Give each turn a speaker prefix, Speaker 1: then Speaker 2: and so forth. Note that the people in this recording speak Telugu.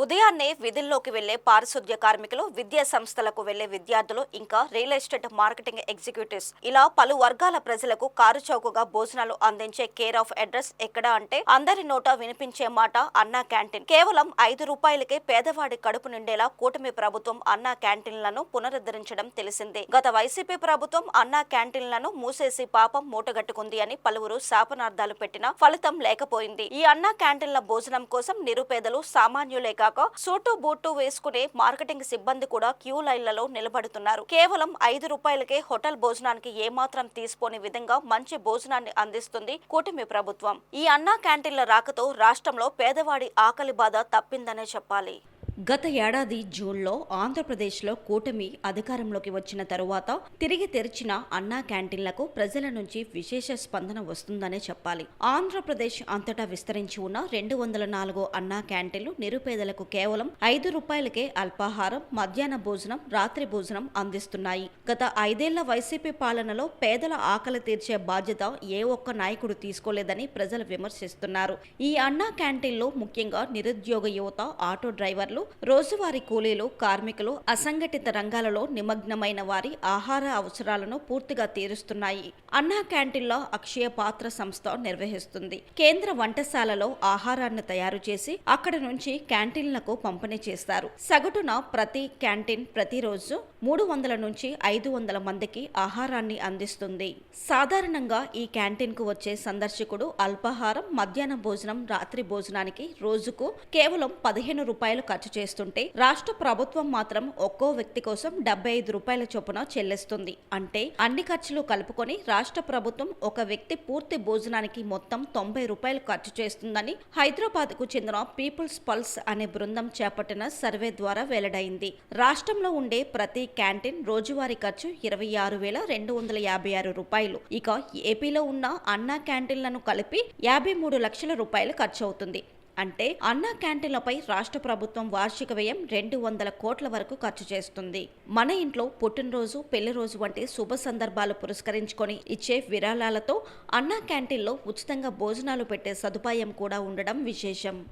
Speaker 1: ఉదయాన్నే విధుల్లోకి వెళ్లే పారిశుద్ధ్య కార్మికులు, విద్యా సంస్థలకు వెళ్లే విద్యార్థులు, ఇంకా రియల్ ఎస్టేట్ మార్కెటింగ్ ఎగ్జిక్యూటివ్స్ ఇలా పలు వర్గాల ప్రజలకు కారుచౌకగా భోజనాలు అందించే కేర్ ఆఫ్ అడ్రస్ ఎక్కడ అంటే అందరి నోట వినిపించే మాట అన్నా క్యాంటీన్. కేవలం ₹5 పేదవాడి కడుపు నిండేలా కూటమి ప్రభుత్వం అన్నా క్యాంటీన్లను పునరుద్ధరించడం తెలిసిందే. గత వైసీపీ ప్రభుత్వం అన్నా క్యాంటీన్లను మూసేసి పాపం మూటగట్టుకుంది అని పలువురు శాపనార్థాలు పెట్టినా ఫలితం లేకపోయింది. ఈ అన్నా క్యాంటీన్ల భోజనం కోసం నిరుపేదలు, సామాన్యులే కాక సూటు బూటు వేసుకునే మార్కెటింగ్ సిబ్బంది కూడా క్యూ లైన్లలో నిలబడుతున్నారు. కేవలం ₹5కే హోటల్ భోజనానికి ఏమాత్రం తీసిపోని విధంగా మంచి భోజనాన్ని అందిస్తుంది కూటమి ప్రభుత్వం. ఈ అన్నా క్యాంటీన్ల రాకతో రాష్ట్రంలో పేదవాడి ఆకలి బాధ తప్పిందనే చెప్పాలి.
Speaker 2: గత ఏడాది జూన్లో ఆంధ్రప్రదేశ్లో కూటమి అధికారంలోకి వచ్చిన తరువాత తిరిగి తెరిచిన అన్నా క్యాంటీన్లకు ప్రజల నుంచి విశేష స్పందన వస్తుందనే చెప్పాలి. ఆంధ్రప్రదేశ్ అంతటా విస్తరించి ఉన్న 204 అన్నా క్యాంటీన్లు నిరుపేదలకు కేవలం ₹5కే అల్పాహారం, మధ్యాహ్న భోజనం, రాత్రి భోజనం అందిస్తున్నాయి. గత 5 ఏళ్ల వైసీపీ పాలనలో పేదల ఆకలి తీర్చే బాధ్యత ఏ ఒక్క నాయకుడు తీసుకోలేదని ప్రజలు విమర్శిస్తున్నారు. ఈ అన్నా క్యాంటీన్లో ముఖ్యంగా నిరుద్యోగ యువత, ఆటో డ్రైవర్లు, రోజువారీ కూలీలు, కార్మికులు, అసంఘటిత రంగాలలో నిమగ్నమైన వారి ఆహార అవసరాలను పూర్తిగా తీరుస్తున్నాయి. అన్నా క్యాంటీన్లో అక్షయ పాత్ర సంస్థ నిర్వహిస్తుంది. కేంద్ర వంటశాలలో ఆహారాన్ని తయారు చేసి అక్కడ నుంచి క్యాంటీన్లకు పంపిణీ చేస్తారు. సగటున ప్రతి క్యాంటీన్ ప్రతిరోజు 300 నుంచి 500 మందికి ఆహారాన్ని అందిస్తుంది. సాధారణంగా ఈ క్యాంటీన్ కు వచ్చే సందర్శకుడు అల్పాహారం, మధ్యాహ్న భోజనం, రాత్రి భోజనానికి రోజుకు కేవలం ₹15 ఖర్చు చేస్తుంటే రాష్ట్ర ప్రభుత్వం మాత్రం ఒక్కో వ్యక్తి కోసం ₹75 చొప్పున చెల్లిస్తుంది. అంటే అన్ని ఖర్చులు కలుపుకొని రాష్ట్ర ప్రభుత్వం ఒక వ్యక్తి పూర్తి భోజనానికి మొత్తం ₹90 ఖర్చు చేస్తుందని హైదరాబాద్ కు చెందిన పీపుల్స్ పల్స్ అనే బృందం చేపట్టిన సర్వే ద్వారా వెల్లడైంది. రాష్ట్రంలో ఉండే ప్రతి క్యాంటీన్ రోజువారీ ఖర్చు ₹26,256. ఇక ఏపీలో ఉన్న అన్నా క్యాంటీన్లను కలిపి ₹53 లక్షల ఖర్చు అవుతుంది. అంటే అన్నా క్యాంటీన్లపై రాష్ట్ర ప్రభుత్వం వార్షిక వ్యయం 200 కోట్ల వరకు ఖర్చు చేస్తుంది. మన ఇంట్లో పుట్టినరోజు, పెళ్లిరోజు వంటి శుభ సందర్భాలు పురస్కరించుకొని ఇచ్చే విరాళాలతో అన్నా క్యాంటీన్లో ఉచితంగా భోజనాలు పెట్టే సదుపాయం కూడా ఉండడం విశేషం.